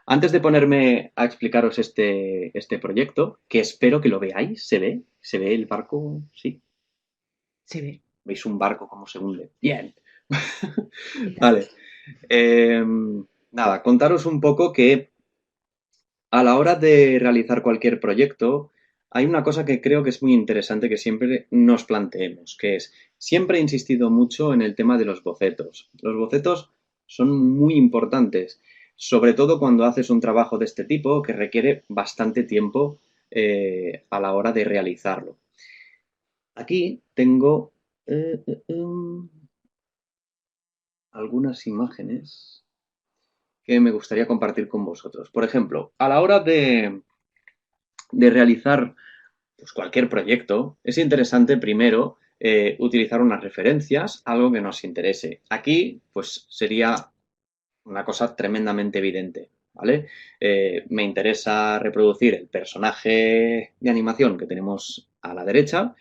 Antes de ponerme a explicaros este proyecto, que espero que lo veáis, ¿se ve? ¿Se ve el barco? Sí. Se ve. ¿Veis un barco como se hunde? Bien. Exacto. Vale. Nada, contaros un poco que a la hora de realizar cualquier proyecto, hay una cosa que creo que es muy interesante que siempre nos planteemos, que es, siempre he insistido mucho en el tema de los bocetos. Los bocetos son muy importantes, sobre todo cuando haces un trabajo de este tipo que requiere bastante tiempo a la hora de realizarlo. Aquí tengo algunas imágenes que me gustaría compartir con vosotros. Por ejemplo, a la hora de realizar pues, cualquier proyecto, es interesante primero utilizar unas referencias, algo que nos interese. Aquí, pues sería una cosa tremendamente evidente, ¿vale? Me interesa reproducir el personaje de animación que tenemos a la derecha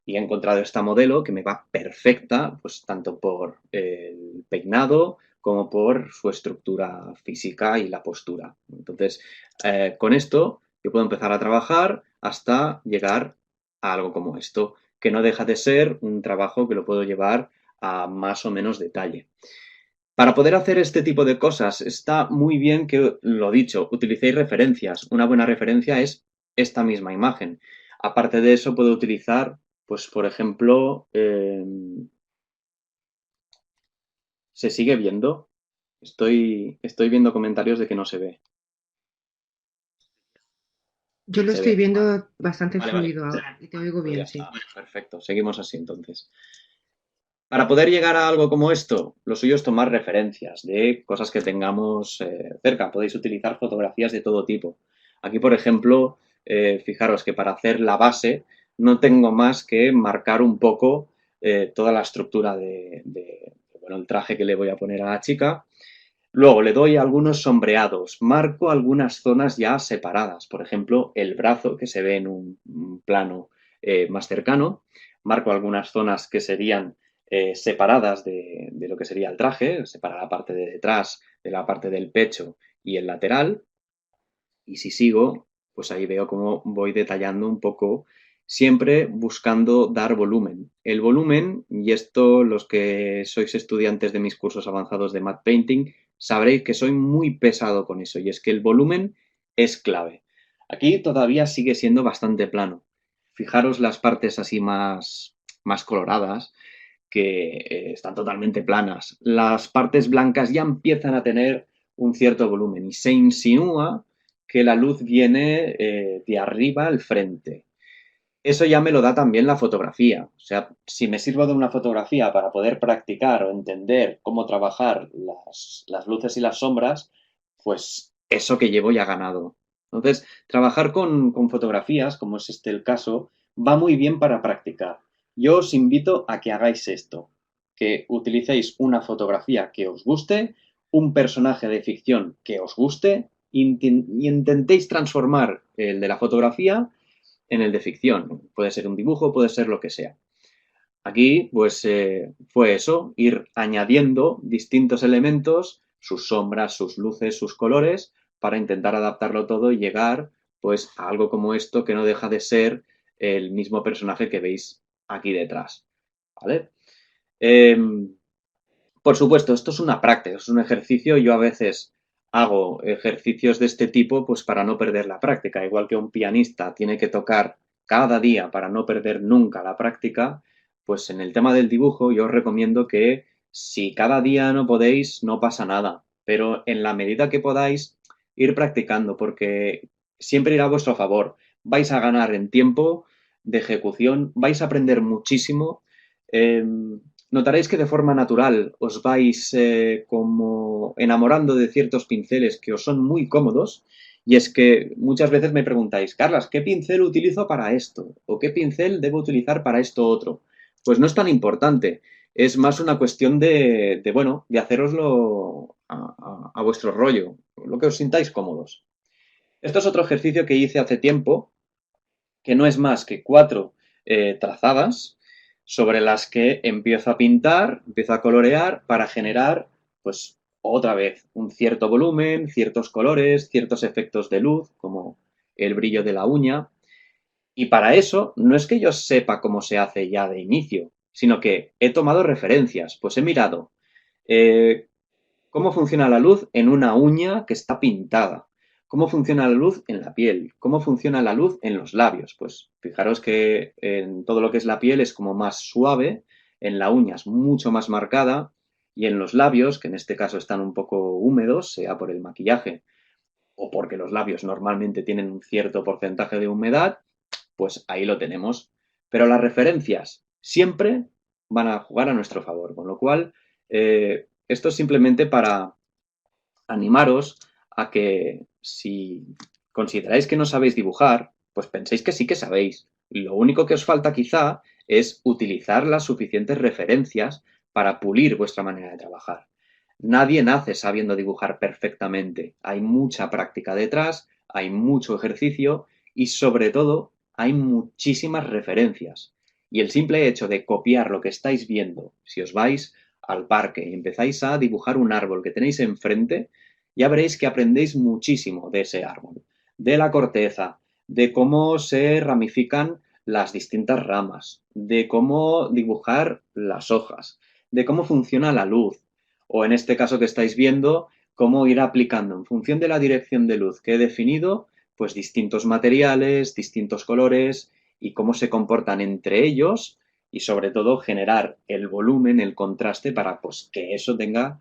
y he encontrado esta modelo que me va perfecta, pues tanto por el peinado como por su estructura física y la postura. Entonces, con esto yo puedo empezar a trabajar hasta llegar a algo como esto, que no deja de ser un trabajo que lo puedo llevar a más o menos detalle. Para poder hacer este tipo de cosas está muy bien que, lo dicho, utilicéis referencias. Una buena referencia es esta misma imagen. Aparte de eso, puedo utilizar, pues, por ejemplo, ¿se sigue viendo? Estoy viendo comentarios de que no se ve. Yo lo Se estoy ve. Vale, viendo bastante vale, vale. fluido ahora y te oigo Pues ya bien, sí. está. Perfecto. Seguimos así entonces. Para poder llegar a algo como esto, lo suyo es tomar referencias de cosas que tengamos cerca. Podéis utilizar fotografías de todo tipo. Aquí, por ejemplo, fijaros que para hacer la base no tengo más que marcar un poco toda la estructura bueno, el traje que le voy a poner a la chica. Luego le doy algunos sombreados, marco algunas zonas ya separadas, por ejemplo, el brazo que se ve en un plano más cercano, marco algunas zonas que serían separadas de lo que sería el traje, separa la parte de detrás de la parte del pecho y el lateral, y si sigo, pues ahí veo cómo voy detallando un poco, siempre buscando dar volumen. El volumen, y esto los que sois estudiantes de mis cursos avanzados de matte painting, sabréis que soy muy pesado con eso, y es que el volumen es clave. Aquí todavía sigue siendo bastante plano. Fijaros las partes así más coloradas, que están totalmente planas. Las partes blancas ya empiezan a tener un cierto volumen y se insinúa que la luz viene de arriba al frente. Eso ya me lo da también la fotografía. O sea, si me sirvo de una fotografía para poder practicar o entender cómo trabajar las luces y las sombras, pues eso que llevo ya ganado. Entonces, trabajar con fotografías, como es este el caso, va muy bien para practicar. Yo os invito a que hagáis esto, que utilicéis una fotografía que os guste, un personaje de ficción que os guste y intentéis transformar el de la fotografía en el de ficción. Puede ser un dibujo, puede ser lo que sea. Aquí, pues, fue eso, ir añadiendo distintos elementos, sus sombras, sus luces, sus colores, para intentar adaptarlo todo y llegar, pues, a algo como esto que no deja de ser el mismo personaje que veis aquí detrás. ¿Vale? Eh, por supuesto, esto es una práctica, es un ejercicio. Yo a veces hago ejercicios de este tipo pues para no perder la práctica. Igual que un pianista tiene que tocar cada día para no perder nunca la práctica, pues en el tema del dibujo yo os recomiendo que si cada día no podéis, no pasa nada. Pero en la medida que podáis, ir practicando porque siempre irá a vuestro favor. Vais a ganar en tiempo de ejecución, vais a aprender muchísimo. Eh, Notaréis que de forma natural os vais como enamorando de ciertos pinceles que os son muy cómodos y es que muchas veces me preguntáis, Carlas, ¿qué pincel utilizo para esto? ¿O qué pincel debo utilizar para esto otro? Pues no es tan importante, es más una cuestión bueno, de haceroslo a vuestro rollo, lo que os sintáis cómodos. Esto es otro ejercicio que hice hace tiempo que no es más que cuatro trazadas sobre las que empiezo a pintar, empiezo a colorear para generar pues otra vez un cierto volumen, ciertos colores, ciertos efectos de luz, como el brillo de la uña. Y para eso no es que yo sepa cómo se hace ya de inicio, sino que he tomado referencias, pues he mirado eh, cómo funciona la luz en una uña que está pintada, cómo funciona la luz en la piel, cómo funciona la luz en los labios. Pues fijaros que en todo lo que es la piel es como más suave, en la uña es mucho más marcada y en los labios, que en este caso están un poco húmedos, sea por el maquillaje o porque los labios normalmente tienen un cierto porcentaje de humedad, pues ahí lo tenemos. Pero las referencias siempre van a jugar a nuestro favor, con lo cual esto es simplemente para animaros a que si consideráis que no sabéis dibujar, pues penséis que sí que sabéis. Lo único que os falta quizá es utilizar las suficientes referencias para pulir vuestra manera de trabajar. Nadie nace sabiendo dibujar perfectamente. Hay mucha práctica detrás, hay mucho ejercicio y sobre todo hay muchísimas referencias. Y el simple hecho de copiar lo que estáis viendo, si os vais al parque y empezáis a dibujar un árbol que tenéis enfrente, ya veréis que aprendéis muchísimo de ese árbol, de la corteza, de cómo se ramifican las distintas ramas, de cómo dibujar las hojas, de cómo funciona la luz, o en este caso que estáis viendo, cómo ir aplicando en función de la dirección de luz que he definido, pues distintos materiales, distintos colores y cómo se comportan entre ellos y sobre todo generar el volumen, el contraste para pues, que eso tenga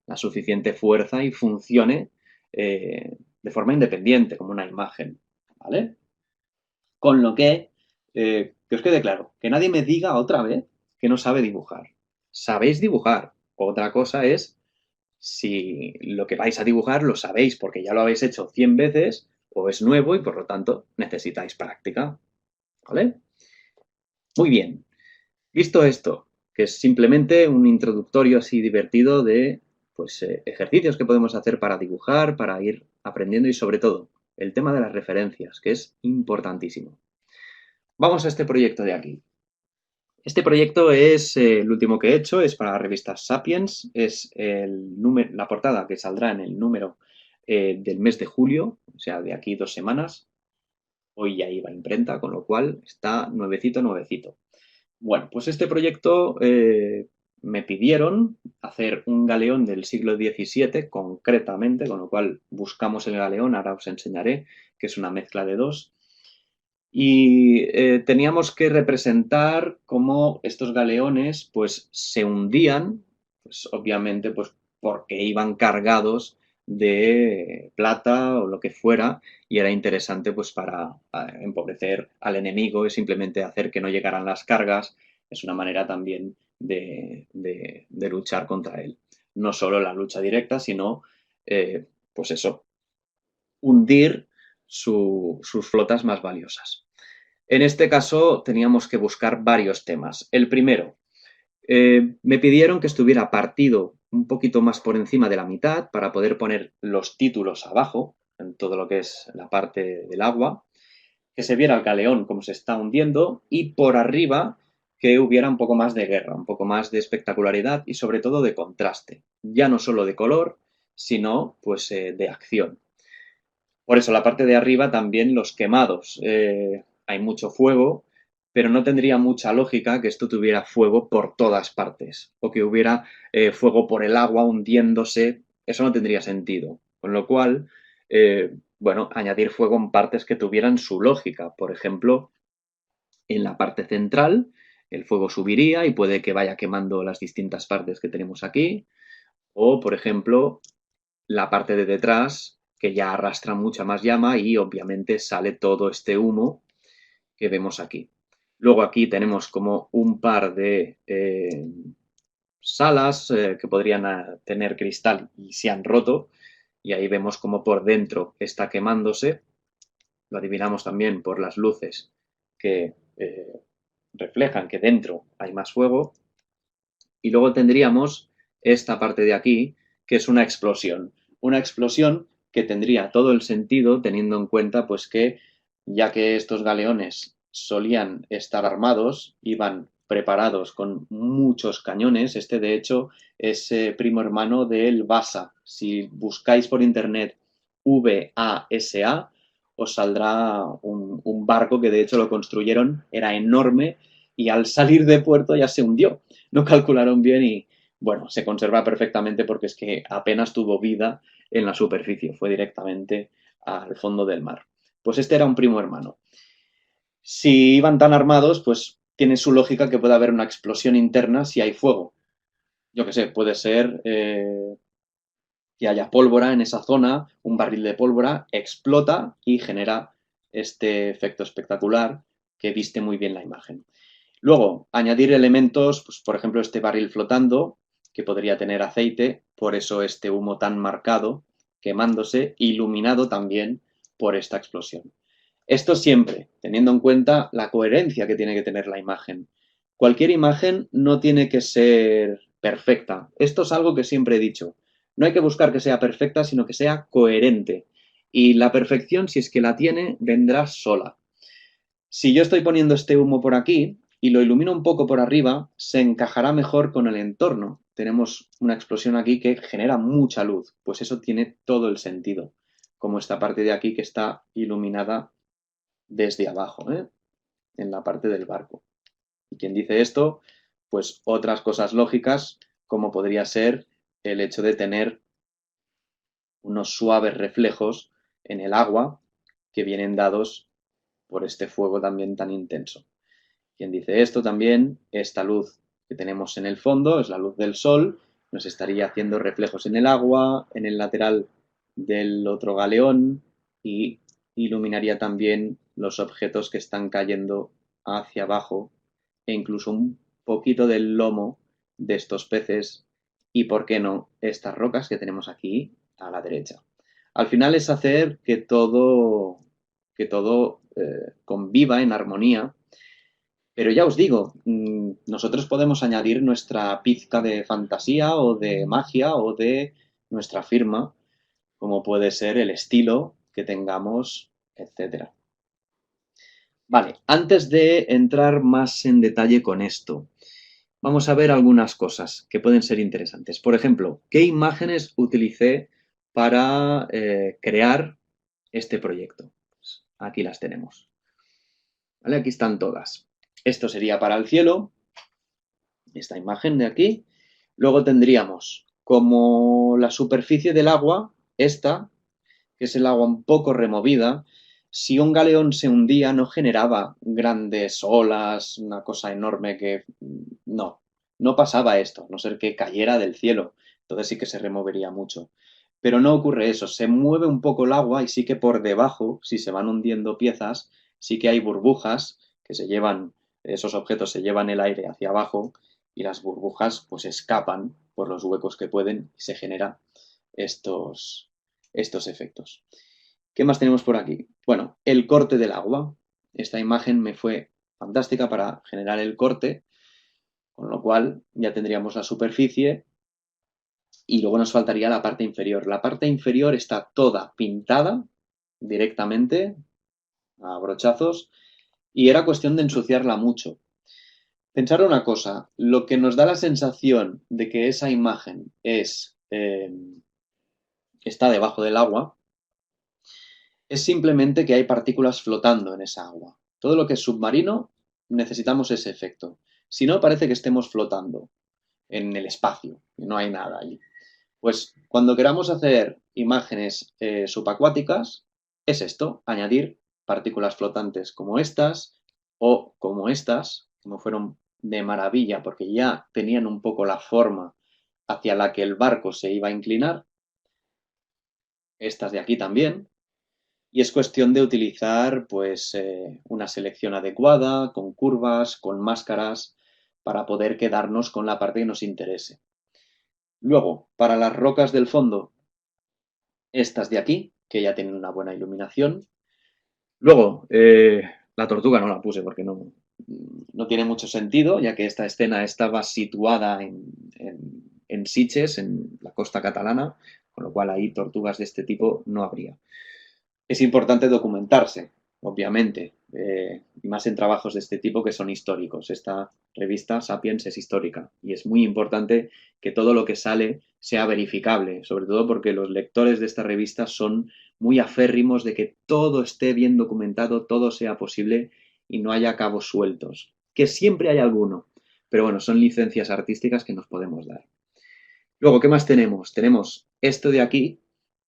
la suficiente fuerza y funcione de forma independiente, como una imagen, ¿vale? Con lo que os quede claro, que nadie me diga otra vez que no sabe dibujar. Sabéis dibujar. Otra cosa es si lo que vais a dibujar lo sabéis porque ya lo habéis hecho 100 veces o es nuevo y por lo tanto necesitáis práctica, ¿vale? Muy bien. Visto esto, que es simplemente un introductorio así divertido de pues, ejercicios que podemos hacer para dibujar, para ir aprendiendo y sobre todo el tema de las referencias, que es importantísimo. Vamos a este proyecto de aquí. Este proyecto es el último que he hecho, es para la revista Sapiens, es la portada que saldrá en el número del mes de julio, o sea, de aquí 2 semanas. Hoy ya iba a imprenta, con lo cual está nuevecito, nuevecito. Bueno, pues este proyecto me pidieron hacer un galeón del siglo XVII concretamente, con lo cual buscamos el galeón, ahora os enseñaré, que es una mezcla de dos. Y teníamos que representar cómo estos galeones pues se hundían, pues obviamente pues porque iban cargados de plata o lo que fuera y era interesante pues para empobrecer al enemigo y simplemente hacer que no llegaran las cargas. Es una manera también de luchar contra él. No solo la lucha directa, sino pues eso, hundir sus flotas más valiosas. En este caso teníamos que buscar varios temas. El primero, me pidieron que estuviera partido un poquito más por encima de la mitad para poder poner los títulos abajo, en todo lo que es la parte del agua, que se viera el galeón como se está hundiendo y por arriba que hubiera un poco más de guerra, un poco más de espectacularidad y sobre todo de contraste, ya no solo de color, sino pues de acción. Por eso la parte de arriba también los quemados. Hay mucho fuego, pero no tendría mucha lógica que esto tuviera fuego por todas partes o que hubiera fuego por el agua hundiéndose. Eso no tendría sentido. Con lo cual, bueno, añadir fuego en partes que tuvieran su lógica. Por ejemplo, en la parte central el fuego subiría y puede que vaya quemando las distintas partes que tenemos aquí. O, por ejemplo, la parte de detrás, que ya arrastra mucha más llama y obviamente sale todo este humo que vemos aquí. Luego aquí tenemos como un par de salas que podrían tener cristal y se han roto y ahí vemos como por dentro está quemándose. Lo adivinamos también por las luces que reflejan que dentro hay más fuego. Y luego tendríamos esta parte de aquí, que es una explosión. Una explosión que tendría todo el sentido teniendo en cuenta pues que ya que estos galeones solían estar armados, iban preparados con muchos cañones. Este, de hecho, es primo hermano del Vasa. Si buscáis por internet VASA, os saldrá un barco que de hecho lo construyeron, era enorme y al salir de puerto ya se hundió. No calcularon bien y, bueno, se conserva perfectamente porque es que apenas tuvo vida en la superficie, fue directamente al fondo del mar. Pues este era un primo hermano. Si iban tan armados, pues tiene su lógica que pueda haber una explosión interna si hay fuego. Yo qué sé, puede ser que haya pólvora en esa zona, un barril de pólvora explota y genera este efecto espectacular que viste muy bien la imagen. Luego, añadir elementos, pues, por ejemplo, este barril flotando, que podría tener aceite, por eso este humo tan marcado, quemándose, iluminado también por esta explosión. Esto siempre teniendo en cuenta la coherencia que tiene que tener la imagen. Cualquier imagen no tiene que ser perfecta. Esto es algo que siempre he dicho. No hay que buscar que sea perfecta, sino que sea coherente. Y la perfección, si es que la tiene, vendrá sola. Si yo estoy poniendo este humo por aquí y lo ilumino un poco por arriba, se encajará mejor con el entorno. Tenemos una explosión aquí que genera mucha luz, pues eso tiene todo el sentido, como esta parte de aquí que está iluminada desde abajo, ¿eh? En la parte del barco. Y quien dice esto, pues otras cosas lógicas, como podría ser el hecho de tener unos suaves reflejos en el agua que vienen dados por este fuego también tan intenso. Quien dice esto también, esta luz que tenemos en el fondo es la luz del sol, nos estaría haciendo reflejos en el agua, en el lateral del otro galeón y iluminaría también los objetos que están cayendo hacia abajo e incluso un poquito del lomo de estos peces y, por qué no, estas rocas que tenemos aquí a la derecha. Al final es hacer que todo conviva en armonía, pero ya os digo, nosotros podemos añadir nuestra pizca de fantasía o de magia o de nuestra firma, como puede ser el estilo que tengamos, etcétera. Vale, antes de entrar más en detalle con esto, vamos a ver algunas cosas que pueden ser interesantes. Por ejemplo, ¿qué imágenes utilicé para crear este proyecto? Pues aquí las tenemos. ¿Vale? Aquí están todas. Esto sería para el cielo, esta imagen de aquí. Luego tendríamos como la superficie del agua, esta, que es el agua un poco removida. Si un galeón se hundía no generaba grandes olas, una cosa enorme que... no pasaba esto, a no ser que cayera del cielo. Entonces sí que se removería mucho. Pero no ocurre eso, se mueve un poco el agua y sí que por debajo, si se van hundiendo piezas, sí que hay burbujas que se llevan, esos objetos se llevan el aire hacia abajo y las burbujas pues escapan por los huecos que pueden y se generan estos efectos. ¿Qué más tenemos por aquí? Bueno, el corte del agua. Esta imagen me fue fantástica para generar el corte, con lo cual ya tendríamos la superficie y luego nos faltaría la parte inferior. La parte inferior está toda pintada directamente a brochazos y era cuestión de ensuciarla mucho. Pensar una cosa, lo que nos da la sensación de que esa imagen está debajo del agua es simplemente que hay partículas flotando en esa agua. Todo lo que es submarino necesitamos ese efecto. Si no, parece que estemos flotando en el espacio y no hay nada allí. Pues cuando queramos hacer imágenes subacuáticas, es esto, añadir partículas flotantes como estas o como estas, que me fueron de maravilla porque ya tenían un poco la forma hacia la que el barco se iba a inclinar. Estas de aquí también. Y es cuestión de utilizar pues una selección adecuada, con curvas, con máscaras, para poder quedarnos con la parte que nos interese. Luego, para las rocas del fondo, estas de aquí, que ya tienen una buena iluminación. Luego, la tortuga no la puse porque no tiene mucho sentido, ya que esta escena estaba situada en Sitges, en la costa catalana, con lo cual ahí tortugas de este tipo no habría. Es importante documentarse. obviamente, y más en trabajos de este tipo que son históricos. Esta revista Sapiens es histórica y es muy importante que todo lo que sale sea verificable, sobre todo porque los lectores de esta revista son muy aférrimos de que todo esté bien documentado, todo sea posible y no haya cabos sueltos, que siempre hay alguno, pero bueno, son licencias artísticas que nos podemos dar. Luego, ¿qué más tenemos? Tenemos esto de aquí,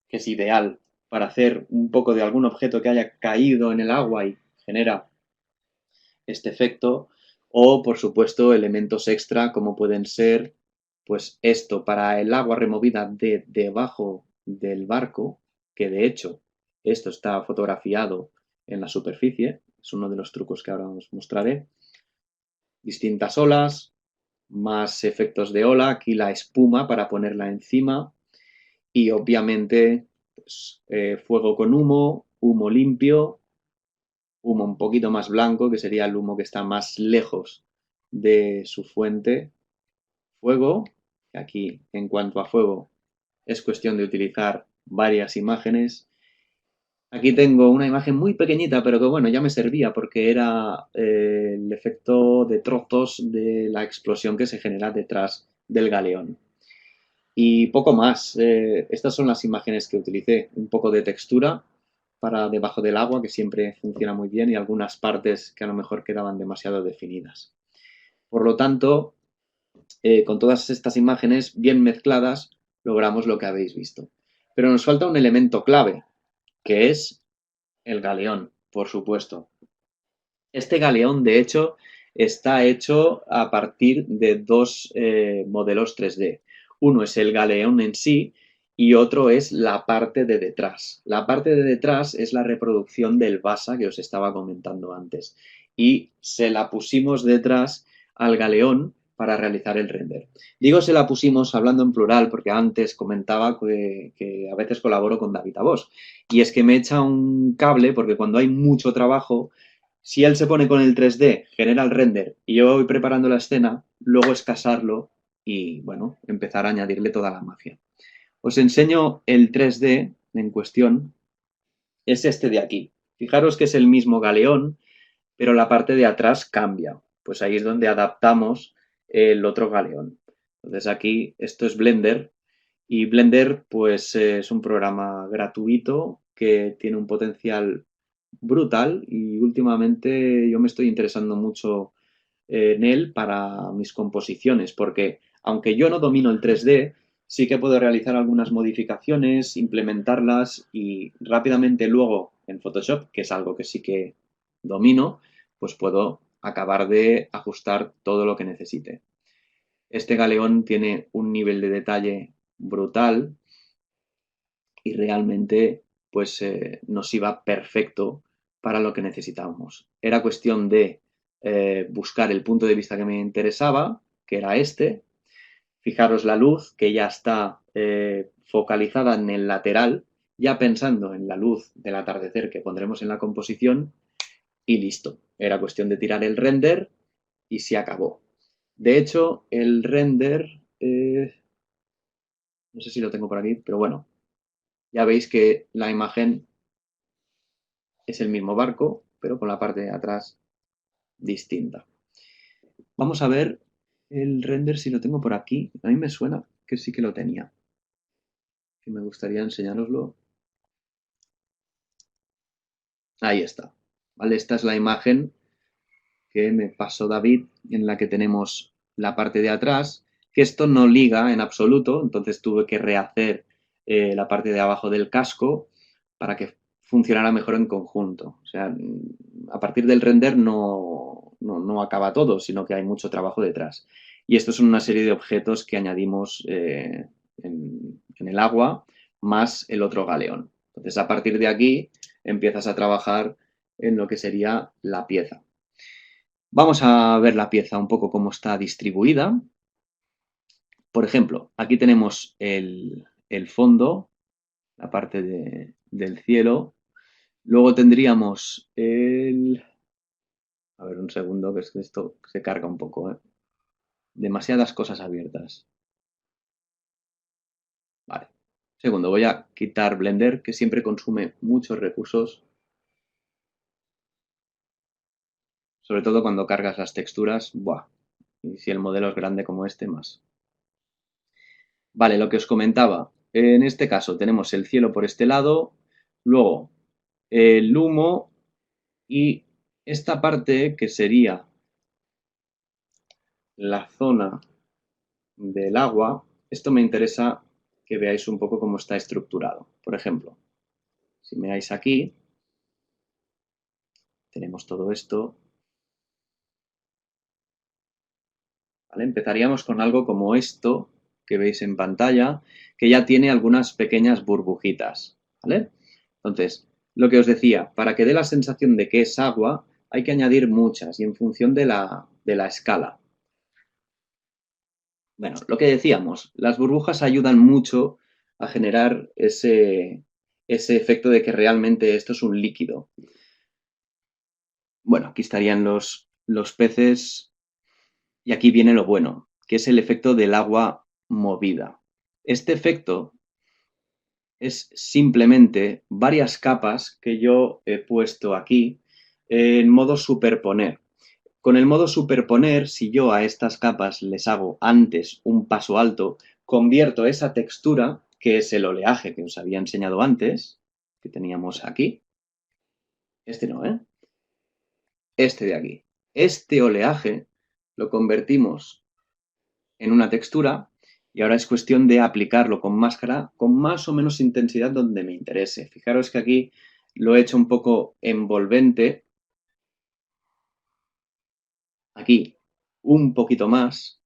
que es ideal para hacer un poco de algún objeto que haya caído en el agua y genera este efecto, o por supuesto elementos extra como pueden ser pues esto para el agua removida de debajo del barco, que de hecho esto está fotografiado en la superficie, es uno de los trucos que ahora os mostraré, distintas olas, más efectos de ola, aquí la espuma para ponerla encima y obviamente pues, fuego con humo, humo limpio, humo un poquito más blanco, que sería el humo que está más lejos de su fuente, fuego, que aquí en cuanto a fuego es cuestión de utilizar varias imágenes. Aquí tengo una imagen muy pequeñita, pero que bueno, ya me servía porque era el efecto de trozos de la explosión que se genera detrás del galeón. Y poco más. Estas son las imágenes que utilicé. Un poco de textura para debajo del agua, que siempre funciona muy bien, y algunas partes que a lo mejor quedaban demasiado definidas. Por lo tanto, con todas estas imágenes bien mezcladas, logramos lo que habéis visto. Pero nos falta un elemento clave, que es el galeón, por supuesto. Este galeón, de hecho, está hecho a partir de dos modelos 3D. Uno es el galeón en sí y otro es la parte de detrás. La parte de detrás es la reproducción del basa que os estaba comentando antes. Y se la pusimos detrás al galeón para realizar el render. Digo se la pusimos hablando en plural porque antes comentaba que a veces colaboro con David Abos. Y es que me echa un cable porque cuando hay mucho trabajo si él se pone con el 3D, genera el render y yo voy preparando la escena, luego es casarlo y, bueno, empezar a añadirle toda la magia. Os enseño el 3D en cuestión. Es este de aquí. Fijaros que es el mismo galeón, pero la parte de atrás cambia. Pues ahí es donde adaptamos el otro galeón. Entonces aquí esto es Blender y Blender pues es un programa gratuito que tiene un potencial brutal y últimamente yo me estoy interesando mucho en él para mis composiciones porque aunque yo no domino el 3D, sí que puedo realizar algunas modificaciones, implementarlas y rápidamente luego en Photoshop, que es algo que sí que domino, pues puedo acabar de ajustar todo lo que necesite. Este galeón tiene un nivel de detalle brutal y realmente pues nos iba perfecto para lo que necesitábamos. Era cuestión de buscar el punto de vista que me interesaba, que era este. Fijaros la luz que ya está focalizada en el lateral, ya pensando en la luz del atardecer que pondremos en la composición y listo. Era cuestión de tirar el render y se acabó. De hecho, el render, no sé si lo tengo por aquí, pero bueno, ya veis que la imagen es el mismo barco, pero con la parte de atrás distinta. Vamos a ver el render si lo tengo por aquí. A mí me suena que sí que lo tenía. Que me gustaría enseñároslo. Ahí está. ¿Vale? Esta es la imagen que me pasó David, en la que tenemos la parte de atrás, que esto no liga en absoluto, entonces tuve que rehacer la parte de abajo del casco para que funcionara mejor en conjunto. O sea, a partir del render no acaba todo, sino que hay mucho trabajo detrás. Y estos son una serie de objetos que añadimos en el agua, más el otro galeón. Entonces, a partir de aquí, empiezas a trabajar en lo que sería la pieza. Vamos a ver la pieza un poco cómo está distribuida. Por ejemplo, aquí tenemos el fondo, la parte del cielo. Luego tendríamos el... A ver, un segundo, que es que esto se carga un poco, ¿eh? Demasiadas cosas abiertas. Vale. Segundo, voy a quitar Blender, que siempre consume muchos recursos. Sobre todo cuando cargas las texturas, ¡buah! Y si el modelo es grande como este, más. Vale, lo que os comentaba. En este caso tenemos el cielo por este lado, luego el humo y esta parte que sería la zona del agua. Esto me interesa que veáis un poco cómo está estructurado. Por ejemplo, si miráis aquí, tenemos todo esto. ¿Vale? Empezaríamos con algo como esto que veis en pantalla, que ya tiene algunas pequeñas burbujitas. ¿Vale? Entonces, lo que os decía, para que dé la sensación de que es agua, hay que añadir muchas y en función de la escala. Bueno, lo que decíamos, las burbujas ayudan mucho a generar ese efecto de que realmente esto es un líquido. Bueno, aquí estarían los peces y aquí viene lo bueno, que es el efecto del agua movida. Este efecto es simplemente varias capas que yo he puesto aquí en modo superponer. Con el modo superponer, si yo a estas capas les hago antes un paso alto, convierto esa textura, que es el oleaje que os había enseñado antes, que teníamos aquí. Este no, ¿eh? Este de aquí. Este oleaje lo convertimos en una textura y ahora es cuestión de aplicarlo con máscara con más o menos intensidad donde me interese. Fijaros que aquí lo he hecho un poco envolvente. Aquí un poquito más.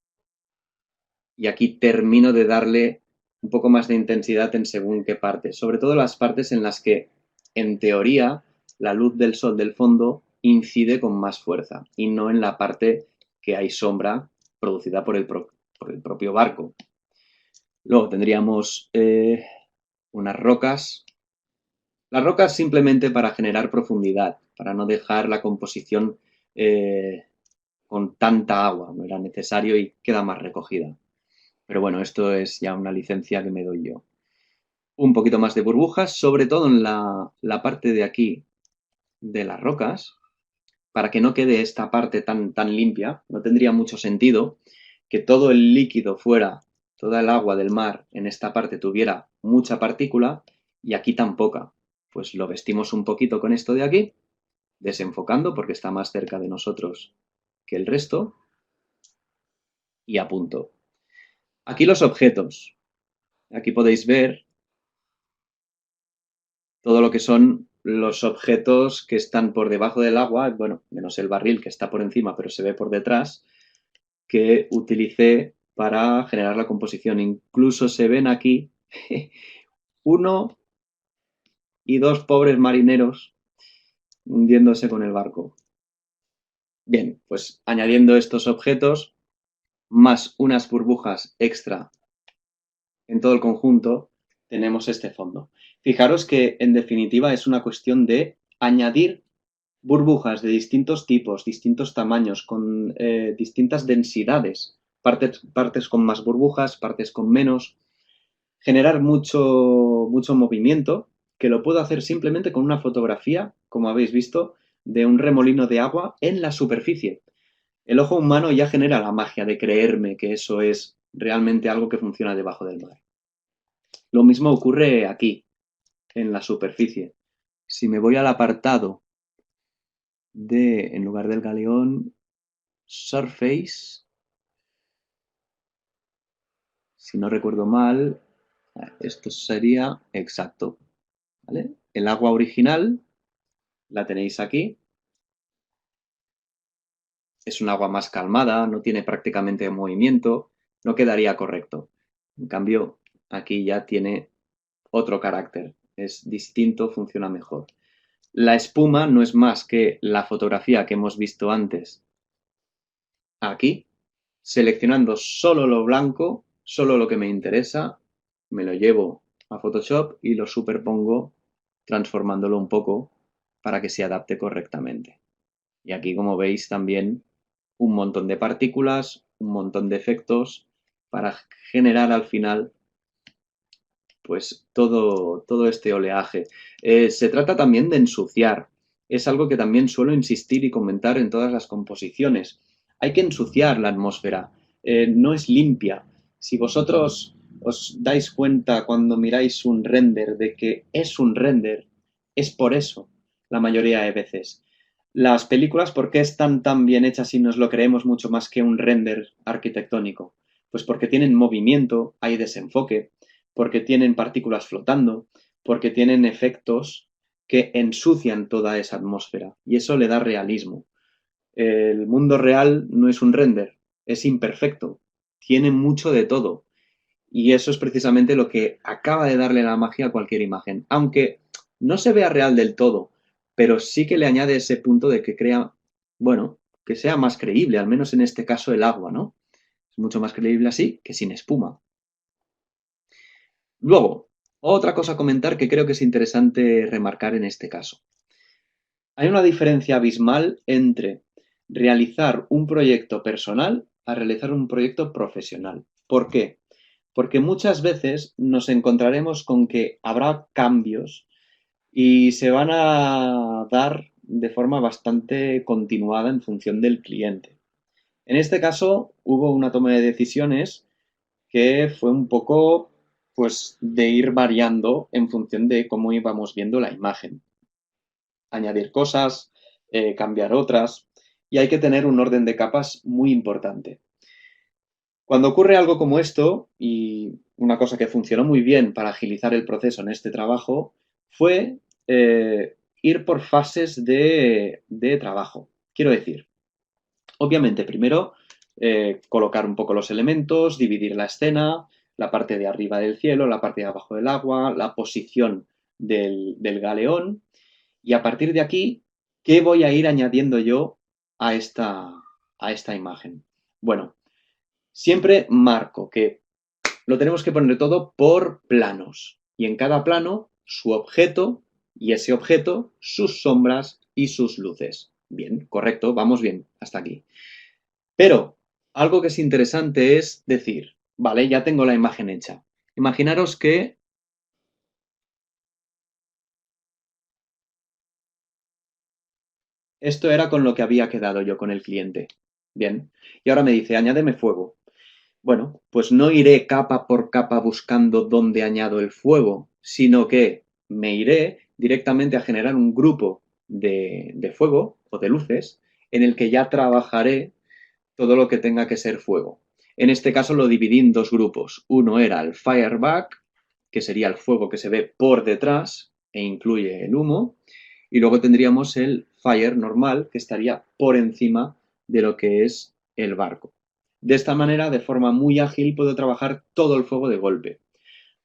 Y aquí termino de darle un poco más de intensidad en según qué partes. Sobre todo las partes en las que, en teoría, la luz del sol del fondo incide con más fuerza y no en la parte que hay sombra producida por el propio barco. Luego tendríamos unas rocas. Las rocas simplemente para generar profundidad, para no dejar la composición con tanta agua. No era necesario y queda más recogida. Pero bueno, esto es ya una licencia que me doy yo. Un poquito más de burbujas, sobre todo en la parte de aquí de las rocas, para que no quede esta parte tan limpia. No tendría mucho sentido que todo el líquido fuera, toda el agua del mar en esta parte tuviera mucha partícula y aquí tan poca. Pues lo vestimos un poquito con esto de aquí, desenfocando porque está más cerca de nosotros que el resto, y a punto. Aquí los objetos. Aquí podéis ver todo lo que son los objetos que están por debajo del agua, bueno, menos el barril que está por encima, pero se ve por detrás, que utilicé para generar la composición. Incluso se ven aquí uno y dos pobres marineros hundiéndose con el barco. Bien, pues añadiendo estos objetos, más unas burbujas extra en todo el conjunto, tenemos este fondo. Fijaros que, en definitiva, es una cuestión de añadir burbujas de distintos tipos, distintos tamaños, con distintas densidades, partes con más burbujas, partes con menos, generar mucho movimiento, que lo puedo hacer simplemente con una fotografía, como habéis visto, de un remolino de agua en la superficie. El ojo humano ya genera la magia de creerme que eso es realmente algo que funciona debajo del mar. Lo mismo ocurre aquí, en la superficie. Si me voy al apartado de, en lugar del galeón, Surface, si no recuerdo mal, esto sería exacto, ¿vale? El agua original la tenéis aquí. Es un agua más calmada, no tiene prácticamente movimiento, no quedaría correcto. En cambio, aquí ya tiene otro carácter, es distinto, funciona mejor. La espuma no es más que la fotografía que hemos visto antes aquí, seleccionando solo lo blanco, solo lo que me interesa, me lo llevo a Photoshop y lo superpongo transformándolo un poco para que se adapte correctamente. Y aquí, como veis, también un montón de partículas, un montón de efectos para generar al final pues todo este oleaje. Se trata también de ensuciar. es algo que también suelo insistir y comentar en todas las composiciones. Hay que ensuciar la atmósfera, no es limpia. Si vosotros os dais cuenta cuando miráis un render de que es un render, es por eso, la mayoría de veces. Las películas, ¿por qué están tan bien hechas y nos lo creemos mucho más que un render arquitectónico? Pues porque tienen movimiento, hay desenfoque, porque tienen partículas flotando, porque tienen efectos que ensucian toda esa atmósfera y eso le da realismo. El mundo real no es un render, es imperfecto, tiene mucho de todo y eso es precisamente lo que acaba de darle la magia a cualquier imagen, aunque no se vea real del todo, pero sí que le añade ese punto de que crea, bueno, que sea más creíble, al menos en este caso el agua, ¿no? Es mucho más creíble así que sin espuma. Luego, otra cosa a comentar que creo que es interesante remarcar en este caso. Hay una diferencia abismal entre realizar un proyecto personal a realizar un proyecto profesional. ¿Por qué? Porque muchas veces nos encontraremos con que habrá cambios y se van a dar de forma bastante continuada en función del cliente. En este caso hubo una toma de decisiones que fue un poco pues de ir variando en función de cómo íbamos viendo la imagen. Añadir cosas, cambiar otras, y hay que tener un orden de capas muy importante. Cuando ocurre algo como esto, y una cosa que funcionó muy bien para agilizar el proceso en este trabajo, fue ir por fases de trabajo. Quiero decir, obviamente, primero colocar un poco los elementos, dividir la escena, la parte de arriba del cielo, la parte de abajo del agua, la posición del galeón, y a partir de aquí, ¿qué voy a ir añadiendo yo a esta imagen? Bueno, siempre marco que lo tenemos que poner todo por planos y en cada plano su objeto y ese objeto sus sombras y sus luces. Bien, correcto, vamos bien hasta aquí. Pero algo que es interesante es decir, vale, ya tengo la imagen hecha. Imaginaros que esto era con lo que había quedado yo con el cliente. Bien, y ahora me dice, añádeme fuego. Bueno, pues no iré capa por capa buscando dónde añado el fuego, sino que me iré directamente a generar un grupo de fuego o de luces en el que ya trabajaré todo lo que tenga que ser fuego. En este caso lo dividí en dos grupos. Uno era el fireback, que sería el fuego que se ve por detrás e incluye el humo, y luego tendríamos el fire normal, que estaría por encima de lo que es el barco. De esta manera, de forma muy ágil, puedo trabajar todo el fuego de golpe.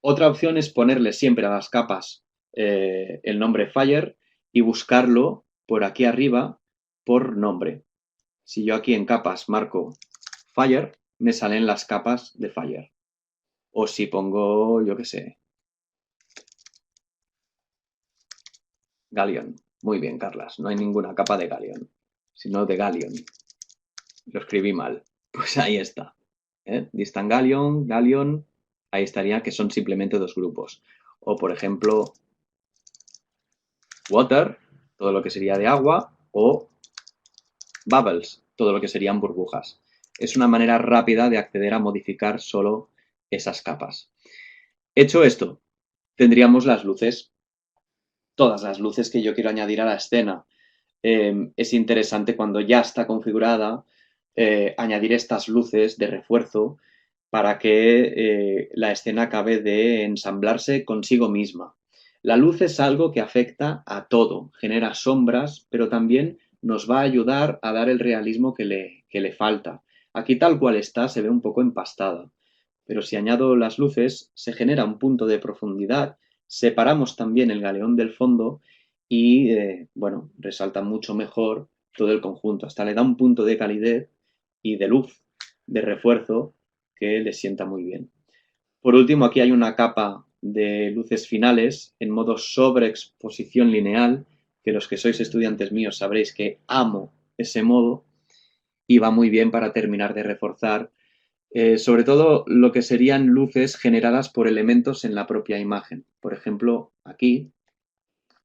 Otra opción es ponerle siempre a las capas el nombre fire y buscarlo por aquí arriba por nombre. Si yo aquí en capas marco Fire, me salen las capas de Fire. O si pongo, yo qué sé, Galleon. Muy bien, Carlas. No hay ninguna capa de Galleon, sino de Galleon. Lo escribí mal. Pues ahí está. Distant Galleon, Galleon, ahí estaría, que son simplemente dos grupos. O, por ejemplo, Water, todo lo que sería de agua, o Bubbles, todo lo que serían burbujas. Es una manera rápida de acceder a modificar solo esas capas. Hecho esto, tendríamos las luces, todas las luces que yo quiero añadir a la escena. Es interesante cuando ya está configurada añadir estas luces de refuerzo para que la escena acabe de ensamblarse consigo misma. La luz es algo que afecta a todo, genera sombras, pero también nos va a ayudar a dar el realismo que le falta. Aquí tal cual está se ve un poco empastada, pero si añado las luces se genera un punto de profundidad, separamos también el galeón del fondo y, bueno, resalta mucho mejor todo el conjunto. Hasta le da un punto de calidez y de luz, de refuerzo, que le sienta muy bien. Por último, aquí hay una capa de luces finales en modo sobreexposición lineal, que los que sois estudiantes míos sabréis que amo ese modo y va muy bien para terminar de reforzar sobre todo lo que serían luces generadas por elementos en la propia imagen. Por ejemplo, aquí,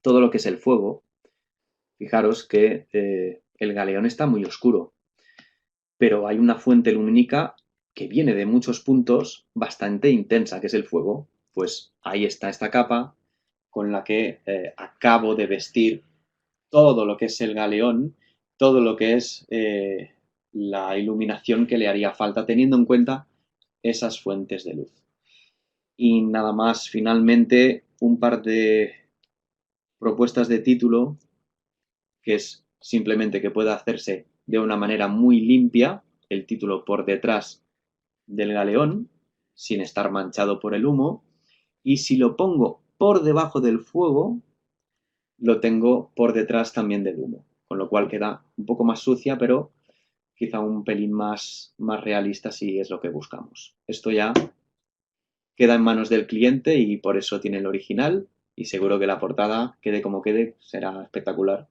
todo lo que es el fuego, Fijaros que el galeón está muy oscuro, pero hay una fuente lumínica que viene de muchos puntos bastante intensa, que es el fuego. Pues ahí está esta capa con la que acabo de vestir todo lo que es el galeón, todo lo que es la iluminación que le haría falta, teniendo en cuenta esas fuentes de luz. Y nada más, finalmente, un par de propuestas de título, que es simplemente que pueda hacerse de una manera muy limpia, el título por detrás del galeón, sin estar manchado por el humo, y si lo pongo por debajo del fuego, lo tengo por detrás también del humo, con lo cual queda un poco más sucia, pero quizá un pelín más realista si es lo que buscamos. Esto ya queda en manos del cliente y por eso tiene el original y seguro que la portada, quede como quede, será espectacular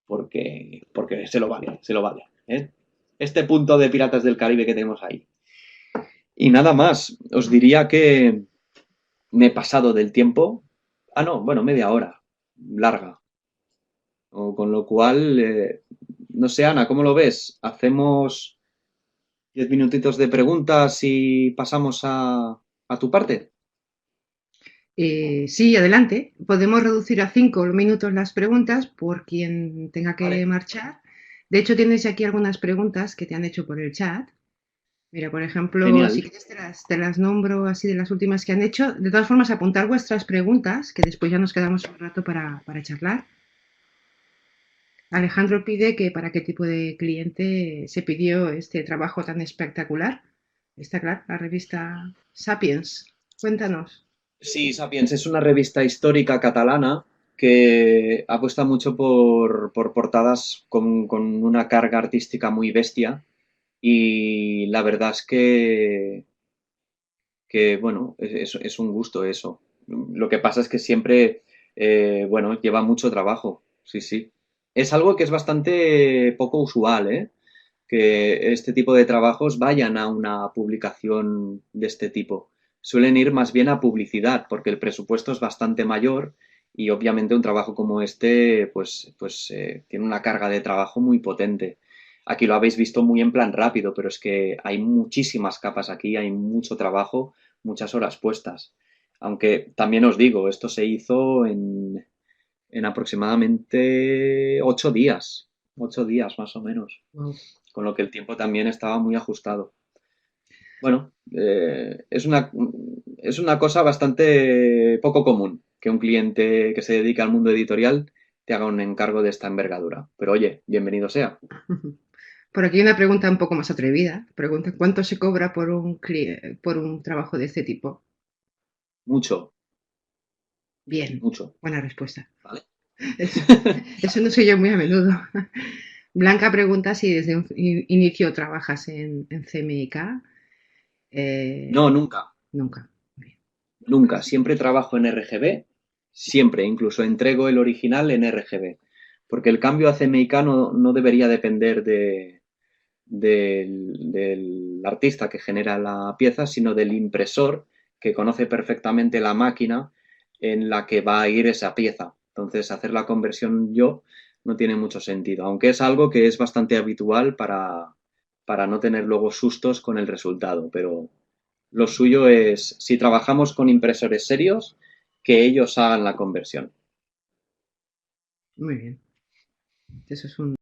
porque se lo vale, se lo vale. ¿Eh? Este punto de Piratas del Caribe que tenemos ahí. Y nada más, os diría que me he pasado del tiempo. Ah, no, bueno, media hora, larga. O con lo cual, no sé, Ana, ¿cómo lo ves? ¿Hacemos 10 minutitos de preguntas y pasamos a tu parte? Sí, adelante. Podemos reducir a 5 minutos las preguntas por quien tenga que Vale, marchar. De hecho, tienes aquí algunas preguntas que te han hecho por el chat. Mira, por ejemplo, si genial. quieres te las nombro así de las últimas que han hecho. De todas formas, apuntar vuestras preguntas, que después ya nos quedamos un rato para charlar. Alejandro pide que para qué tipo de cliente se pidió este trabajo tan espectacular. Está claro, la revista Sapiens. Cuéntanos. Sí, Sapiens es una revista histórica catalana que apuesta mucho por portadas con una carga artística muy bestia y la verdad es que bueno, es un gusto eso. Lo que pasa es que siempre, bueno, lleva mucho trabajo, sí, sí. Es algo que es bastante poco usual, ¿eh? Que este tipo de trabajos vayan a una publicación de este tipo. Suelen ir más bien a publicidad, porque el presupuesto es bastante mayor y obviamente un trabajo como este, pues tiene una carga de trabajo muy potente. Aquí lo habéis visto muy en plan rápido, pero es que hay muchísimas capas aquí, hay mucho trabajo, muchas horas puestas. Aunque también os digo, esto se hizo en aproximadamente 8 días, 8 días más o menos, Wow. con lo que el tiempo también estaba muy ajustado. Bueno, es una cosa bastante poco común que un cliente que se dedica al mundo editorial te haga un encargo de esta envergadura. Pero oye, bienvenido sea. Por aquí hay una pregunta un poco más atrevida. Pregunta, ¿cuánto se cobra por un trabajo de este tipo? Mucho, Bien, mucho. buena respuesta. ¿Vale? Eso, eso no soy yo muy a menudo. Blanca pregunta si desde un inicio trabajas en CMYK. No, Eh, nunca, nunca. Bien. nunca. Siempre trabajo en RGB, siempre, incluso entrego el original en RGB. Porque el cambio a CMYK no debería depender del artista que genera la pieza, sino del impresor que conoce perfectamente la máquina en la que va a ir esa pieza. Entonces, hacer la conversión yo no tiene mucho sentido, aunque es algo que es bastante habitual para no tener luego sustos con el resultado. Pero lo suyo es, si trabajamos con impresores serios, que ellos hagan la conversión. Muy bien. Eso es un